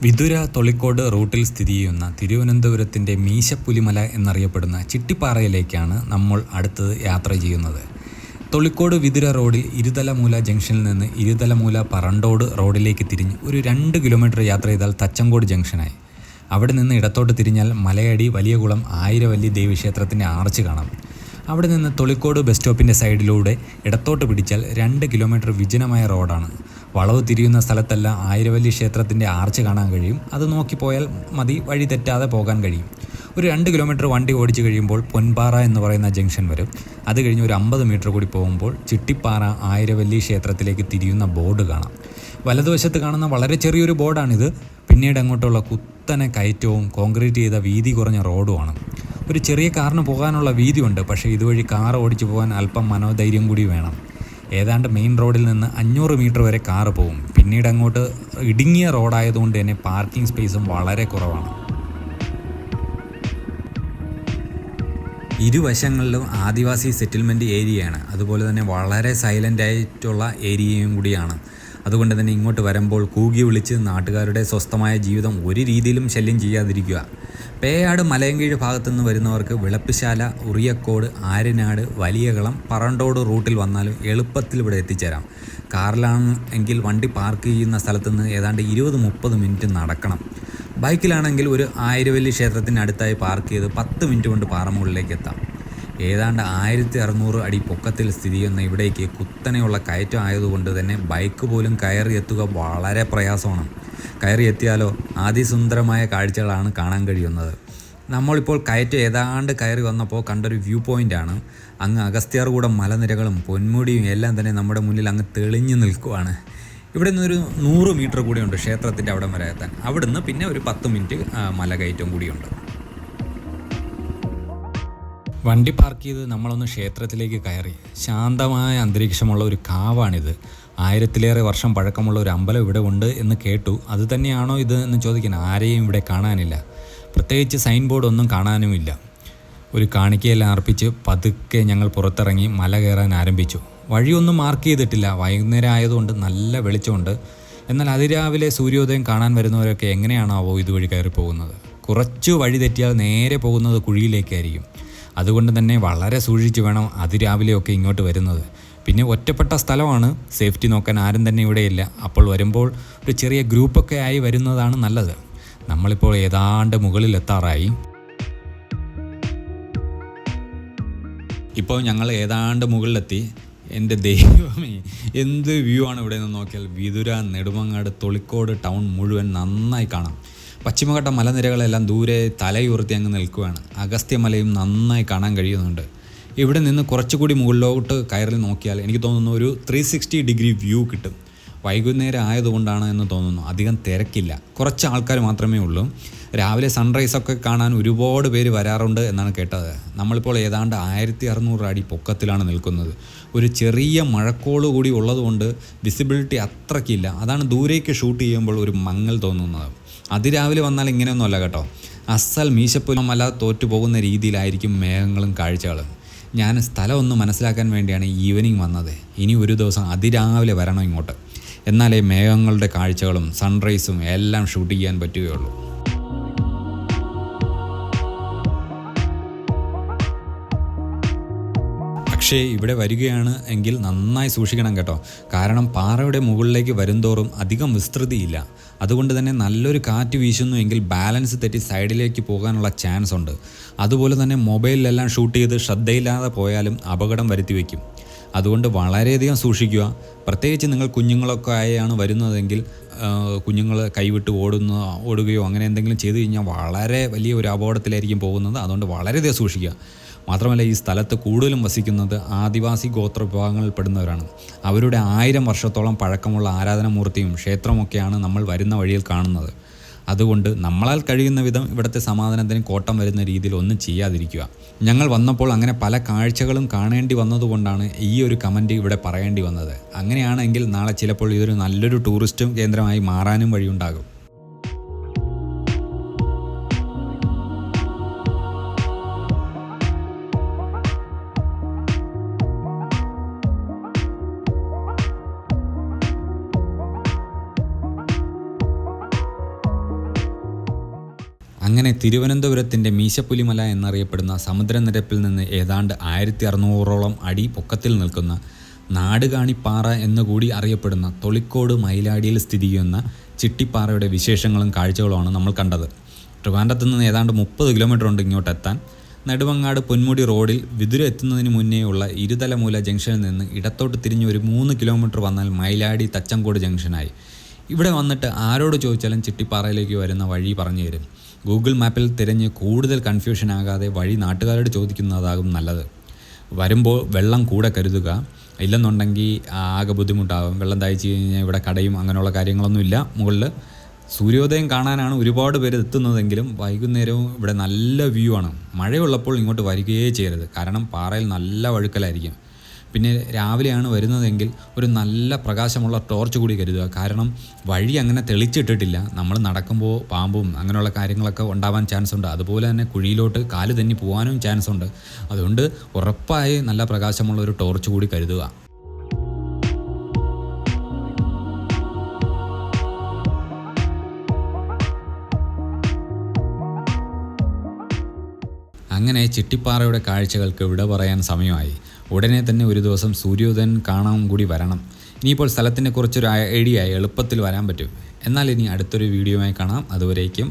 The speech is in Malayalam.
വിതുര തൊളിക്കോട് റൂട്ടിൽ സ്ഥിതി ചെയ്യുന്ന തിരുവനന്തപുരത്തിൻ്റെ മീശപ്പുലിമല എന്നറിയപ്പെടുന്ന ചിട്ടിപ്പാറയിലേക്കാണ് നമ്മൾ അടുത്തത് യാത്ര ചെയ്യുന്നത്. തൊളിക്കോട് വിതുര റോഡിൽ ഇരുതലമൂല ജംഗ്ഷനിൽ നിന്ന് ഇരുതലമൂല പറണ്ടോട് റോഡിലേക്ക് തിരിഞ്ഞ് ഒരു 2 കിലോമീറ്റർ യാത്ര ചെയ്താൽ തച്ചങ്കോട് ജംഗ്ഷനായി. അവിടെ നിന്ന് ഇടത്തോട്ട് തിരിഞ്ഞാൽ മലയടി വലിയകുളം ആയിരവല്ലി ദേവീക്ഷേത്രത്തിൻ്റെ ആർച്ച് കാണാം. അവിടെ നിന്ന് തൊളിക്കോട് ബസ് സ്റ്റോപ്പിൻ്റെ സൈഡിലൂടെ ഇടത്തോട്ട് പിടിച്ചാൽ 2 കിലോമീറ്റർ വിജനമായ റോഡാണ്. വളവ് തിരിയുന്ന സ്ഥലത്തെല്ലാം ആയിരവല്ലി ക്ഷേത്രത്തിൻ്റെ ആർച്ച് കാണാൻ കഴിയും. അത് നോക്കിപ്പോയാൽ മതി, വഴി തെറ്റാതെ പോകാൻ കഴിയും. ഒരു 2 കിലോമീറ്റർ വണ്ടി ഓടിച്ചു കഴിയുമ്പോൾ പൊൻപാറ എന്ന് പറയുന്ന ജംഗ്ഷൻ വരും. അത് കഴിഞ്ഞ് ഒരു 50 മീറ്റർ കൂടി പോകുമ്പോൾ ചിട്ടിപ്പാറ ആയിരവല്ലി ക്ഷേത്രത്തിലേക്ക് തിരിയുന്ന ബോർഡ് കാണാം. വലതുവശത്ത് കാണുന്ന വളരെ ചെറിയൊരു ബോർഡാണിത്. പിന്നീട് അങ്ങോട്ടുള്ള കുത്തനെ കയറ്റവും കോൺക്രീറ്റ് ചെയ്ത വീതി കുറഞ്ഞ റോഡുമാണ്. ഒരു ചെറിയ കാറിന് പോകാനുള്ള വീതിയുണ്ട്, പക്ഷേ ഇതുവഴി കാർ ഓടിച്ചു പോകാൻ അല്പം മനോധൈര്യം കൂടി വേണം. ഏതാണ്ട് മെയിൻ റോഡിൽ നിന്ന് 500 മീറ്റർ വരെ കാറ് പോകും. പിന്നീട് അങ്ങോട്ട് ഇടുങ്ങിയ റോഡായതുകൊണ്ട് തന്നെ പാർക്കിംഗ് സ്പേസും വളരെ കുറവാണ്. ഇരുവശങ്ങളിലും ആദിവാസി സെറ്റിൽമെൻറ്റ് ഏരിയയാണ്. അതുപോലെ തന്നെ വളരെ സൈലൻ്റ് ആയിട്ടുള്ള ഏരിയയും കൂടിയാണ്. അതുകൊണ്ട് തന്നെ ഇങ്ങോട്ട് വരുമ്പോൾ കൂകി വിളിച്ച് നാട്ടുകാരുടെ സ്വസ്ഥമായ ജീവിതം ഒരു രീതിയിലും ശല്യം ചെയ്യാതിരിക്കുക. പേയാട് മലയൻകീഴ് ഭാഗത്തുനിന്ന് വരുന്നവർക്ക് വിളപ്പിശാല, ഉറിയക്കോട്, ആര്യനാട്, വലിയകളം, പറണ്ടോട് റൂട്ടിൽ വന്നാലും എളുപ്പത്തിൽ ഇവിടെ എത്തിച്ചേരാം. കാറിലാണ് എങ്കിൽ വണ്ടി പാർക്ക് ചെയ്യുന്ന സ്ഥലത്തുനിന്ന് ഏതാണ്ട് 20-30 മിനിറ്റ് നടക്കണം. ബൈക്കിലാണെങ്കിൽ ഒരു ആയിരവല്ലി ക്ഷേത്രത്തിനടുത്തായി പാർക്ക് ചെയ്ത് 10 മിനിറ്റ് കൊണ്ട് പാറമുകളിലേക്ക് എത്താം. ഏതാണ്ട് 1600 അടി പൊക്കത്തിൽ സ്ഥിതി ചെയ്യുന്ന ഇവിടേക്ക് കുത്തനെയുള്ള കയറ്റം ആയതുകൊണ്ട് തന്നെ ബൈക്ക് പോലും കയറി എത്തുക വളരെ പ്രയാസമാണ്. കയറി എത്തിയാലോ അതിസുന്ദരമായ കാഴ്ചകളാണ് കാണാൻ കഴിയുന്നത്. നമ്മളിപ്പോൾ കയറ്റം ഏതാണ്ട് കയറി വന്നപ്പോൾ കണ്ടൊരു വ്യൂ പോയിൻ്റാണ്. അങ്ങ് അഗസ്ത്യാർകൂടം മലനിരകളും പൊന്മുടിയും എല്ലാം തന്നെ നമ്മുടെ മുന്നിൽ അങ്ങ് തെളിഞ്ഞു നിൽക്കുവാണ്. ഇവിടെ നിന്നൊരു 100 മീറ്റർ കൂടിയുണ്ട് ക്ഷേത്രത്തിൻ്റെ അവിടം വരെ എത്താൻ. അവിടുന്ന് പിന്നെ ഒരു 10 മിനിറ്റ് മലകയറ്റം കൂടിയുണ്ട്. വണ്ടി പാർക്ക് ചെയ്ത് നമ്മളൊന്ന് ക്ഷേത്രത്തിലേക്ക് കയറി. ശാന്തമായ അന്തരീക്ഷമുള്ള ഒരു കാവാണിത്. 1000-ലേറെ വർഷം പഴക്കമുള്ള ഒരു അമ്പലം ഇവിടെ ഉണ്ട് എന്ന് കേട്ടു. അത് തന്നെയാണോ ഇത് എന്ന് ചോദിക്കാൻ ആരെയും ഇവിടെ കാണാനില്ല. പ്രത്യേകിച്ച് സൈൻ ബോർഡ് ഒന്നും കാണാനുമില്ല. ഒരു കാണിക്കയെല്ലാം അർപ്പിച്ച് പതുക്കെ ഞങ്ങൾ പുറത്തിറങ്ങി മല കയറാൻ ആരംഭിച്ചു. വഴിയൊന്നും മാർക്ക് ചെയ്തിട്ടില്ല. വൈകുന്നേരം ആയതുകൊണ്ട് നല്ല വെളിച്ചമുണ്ട്. എന്നാൽ അതിരാവിലെ സൂര്യോദയം കാണാൻ വരുന്നവരൊക്കെ എങ്ങനെയാണാവോ ഇതുവഴി കയറി പോകുന്നത്? കുറച്ച് വഴി തെറ്റിയാൽ നേരെ പോകുന്നത് കുഴിയിലേക്കായിരിക്കും. അതുകൊണ്ട് തന്നെ വളരെ സൂക്ഷിച്ച് വേണം അതിരാവിലെയൊക്കെ ഇങ്ങോട്ട് വരുന്നത്. പിന്നെ ഒറ്റപ്പെട്ട സ്ഥലമാണ്, സേഫ്റ്റി നോക്കാൻ ആരും തന്നെ ഇവിടെയില്ല. അപ്പോൾ വരുമ്പോൾ ഒരു ചെറിയ ഗ്രൂപ്പൊക്കെ ആയി വരുന്നതാണ് നല്ലത്. നമ്മളിപ്പോൾ ഏതാണ്ട് മുകളിലെത്താറായി. ഇപ്പോൾ ഞങ്ങൾ ഏതാണ്ട് മുകളിലെത്തി. എൻ്റെ ദൈവമേ, എന്ത് വ്യൂ ആണ് ഇവിടെ നിന്ന് നോക്കിയാൽ. വിതുര, നെടുമങ്ങാട്, തൊളിക്കോട് ടൗൺ മുഴുവൻ നന്നായി കാണാം. പശ്ചിമഘട്ട മലനിരകളെല്ലാം ദൂരെ തലയുയർത്തി അങ്ങ് നിൽക്കുകയാണ്. അഗസ്ത്യമലയും നന്നായി കാണാൻ കഴിയുന്നുണ്ട്. ഇവിടെ നിന്ന് കുറച്ചുകൂടി മുകളിലോട്ട് കയറി നോക്കിയാൽ എനിക്ക് തോന്നുന്നു ഒരു 360 ഡിഗ്രി വ്യൂ കിട്ടും. വൈകുന്നേരം ആയതുകൊണ്ടാണ് എന്ന് തോന്നുന്നു. അധികം തിരക്കില്ല, കുറച്ച് ആൾക്കാർ മാത്രമേ ഉള്ളൂ. രാവിലെ സൺറൈസൊക്കെ കാണാൻ ഒരുപാട് പേര് വരാറുണ്ട് എന്നാണ് കേട്ടത്. നമ്മളിപ്പോൾ ഏതാണ്ട് 1600 അടി പൊക്കത്തിലാണ് നിൽക്കുന്നത്. ഒരു ചെറിയ മഴക്കോള് കൂടി ഉള്ളതുകൊണ്ട് വിസിബിലിറ്റി അത്രയ്ക്കില്ല. അതാണ് ദൂരേക്ക് ഷൂട്ട് ചെയ്യുമ്പോൾ ഒരു മങ്ങൽ തോന്നുന്നത്. അതിരാവിലെ വന്നാൽ ഇങ്ങനെയൊന്നുമല്ല കേട്ടോ. അസൽ മീശപ്പുലിമല തോറ്റു പോകുന്ന രീതിയിലായിരിക്കും മേഘങ്ങളും കാഴ്ചകളും. ഞാൻ സ്ഥലം ഒന്ന് മനസ്സിലാക്കാൻ വേണ്ടിയാണ് ഈവനിങ് വന്നത്. ഇനി ഒരു ദിവസം അതിരാവിലെ വരണം ഇങ്ങോട്ട്. എന്നാലേ മേഘങ്ങളുടെ കാഴ്ചകളും സൺറൈസും എല്ലാം ഷൂട്ട് ചെയ്യാൻ പറ്റുകയുള്ളൂ. പക്ഷേ ഇവിടെ വരികയാണ് എങ്കിൽ നന്നായി സൂക്ഷിക്കണം കേട്ടോ. കാരണം പാറയുടെ മുകളിലേക്ക് വരുംതോറും അധികം വിസ്തൃതിയില്ല. അതുകൊണ്ട് തന്നെ നല്ലൊരു കാറ്റ് വീശുന്നു എങ്കിൽ ബാലൻസ് തെറ്റി സൈഡിലേക്ക് പോകാനുള്ള ചാൻസ് ഉണ്ട്. അതുപോലെ തന്നെ മൊബൈലിലെല്ലാം ഷൂട്ട് ചെയ്ത് ശ്രദ്ധയില്ലാതെ പോയാലും അപകടം വരുത്തി വയ്ക്കും. അതുകൊണ്ട് വളരെയധികം സൂക്ഷിക്കുക. പ്രത്യേകിച്ച് നിങ്ങൾ കുഞ്ഞുങ്ങളൊക്കെ ആയാണ് വരുന്നതെങ്കിൽ കുഞ്ഞുങ്ങൾ കൈവിട്ട് ഓടുകയോ അങ്ങനെ എന്തെങ്കിലും ചെയ്തു കഴിഞ്ഞാൽ വളരെ വലിയ ഒരു അപകടത്തിലായിരിക്കും പോകുന്നത്. അതുകൊണ്ട് വളരെയധികം സൂക്ഷിക്കുക. മാത്രമല്ല, ഈ സ്ഥലത്ത് കൂടുതലും വസിക്കുന്നത് ആദിവാസി ഗോത്ര വിഭാഗങ്ങളിൽപ്പെടുന്നവരാണ്. അവരുടെ 1000 വർഷത്തോളം പഴക്കമുള്ള ആരാധനാമൂർത്തിയും ക്ഷേത്രമൊക്കെയാണ് നമ്മൾ വരുന്ന വഴിയിൽ കാണുന്നത്. അതുകൊണ്ട് നമ്മളാൽ കഴിയുന്ന വിധം ഇവിടുത്തെ സമാധാനത്തിന് കോട്ടം വരുന്ന രീതിയിൽ ഒന്നും ചെയ്യാതിരിക്കുക. ഞങ്ങൾ വന്നപ്പോൾ അങ്ങനെ പല കാഴ്ചകളും കാണേണ്ടി വന്നതുകൊണ്ടാണ് ഈ ഒരു കമൻറ്റ് ഇവിടെ പറയേണ്ടി വന്നത്. അങ്ങനെയാണെങ്കിൽ നാളെ ചിലപ്പോൾ ഇതൊരു നല്ലൊരു ടൂറിസ്റ്റ് കേന്ദ്രമായി മാറാനും വഴിയുണ്ടാകും. അങ്ങനെ തിരുവനന്തപുരത്തിൻ്റെ മീശപ്പുലിമല എന്നറിയപ്പെടുന്ന സമുദ്രനിരപ്പിൽ നിന്ന് ഏതാണ്ട് 1600ഓളം അടി പൊക്കത്തിൽ നിൽക്കുന്ന നാടുകാണിപ്പാറ എന്നുകൂടി അറിയപ്പെടുന്ന തൊളിക്കോട് മയിലാടിയിൽ സ്ഥിതി ചെയ്യുന്ന ചിട്ടിപ്പാറയുടെ വിശേഷങ്ങളും കാഴ്ചകളുമാണ് നമ്മൾ കണ്ടത്. ട്രിവാൻഡ്രത്ത് നിന്ന് ഏതാണ്ട് 30 കിലോമീറ്റർ ഉണ്ട് ഇങ്ങോട്ടെത്താൻ. നെടുമങ്ങാട് പൊന്മുടി റോഡിൽ വിതുര എത്തുന്നതിന് മുന്നേയുള്ള ഇരുതലമൂല ജംഗ്ഷനിൽ നിന്ന് ഇടത്തോട്ട് തിരിഞ്ഞ് ഒരു 3 കിലോമീറ്റർ വന്നാൽ മയിലാടി തച്ചങ്കോട് ജംഗ്ഷനായി. ഇവിടെ വന്നിട്ട് ആരോട് ചോദിച്ചാലും ചിട്ടിപ്പാറയിലേക്ക് വരുന്ന വഴി പറഞ്ഞു തരും. ഗൂഗിൾ മാപ്പിൽ തിരഞ്ഞ് കൂടുതൽ കൺഫ്യൂഷൻ ആകാതെ വഴി നാട്ടുകാരോട് ചോദിക്കുന്നതാകും നല്ലത്. വരുമ്പോൾ വെള്ളം കൂടെ കരുതുക, ഇല്ലെന്നുണ്ടെങ്കിൽ ആകെ ബുദ്ധിമുട്ടാകും. വെള്ളം ദാഹിച്ച് കഴിഞ്ഞാൽ ഇവിടെ കടയും അങ്ങനെയുള്ള കാര്യങ്ങളൊന്നുമില്ല. മുകളിൽ സൂര്യോദയം കാണാനാണ് ഒരുപാട് പേര് എത്തുന്നതെങ്കിലും വൈകുന്നേരവും ഇവിടെ നല്ല വ്യൂ ആണ്. മഴയുള്ളപ്പോൾ ഇങ്ങോട്ട് വരികയേ ചെയ്യരുത്, കാരണം പാറയിൽ നല്ല വഴുക്കലായിരിക്കും. പിന്നെ രാവിലെയാണ് വരുന്നതെങ്കിൽ ഒരു നല്ല പ്രകാശമുള്ള ടോർച്ച് കൂടി കരുതുക, കാരണം വഴി അങ്ങനെ തെളിച്ചിട്ടിട്ടില്ല. നമ്മൾ നടക്കുമ്പോൾ പാമ്പും അങ്ങനെയുള്ള കാര്യങ്ങളൊക്കെ ഉണ്ടാവാൻ ചാൻസ് ഉണ്ട്. അതുപോലെ തന്നെ കുഴിയിലോട്ട് കാല് തന്നെ പോകാനും ചാൻസ് ഉണ്ട്. അതുകൊണ്ട് ഉറപ്പായി നല്ല പ്രകാശമുള്ള ഒരു ടോർച്ച് കൂടി കരുതുക. അങ്ങനെ ചിട്ടിപ്പാറയുടെ കാഴ്ചകൾക്ക് വിട പറയാൻ സമയമായി. ഉടനെ തന്നെ ഒരു ദിവസം സൂര്യോദയം കാണാൻ കൂടി വരണം. ഇനിയിപ്പോൾ സ്ഥലത്തിനെ കുറിച്ചൊരു ഐഡിയ എളുപ്പത്തിൽ വരാൻ പറ്റും. എന്നാൽ ഇനി അടുത്തൊരു വീഡിയോയുമായി കാണാം. അതുവരേക്കും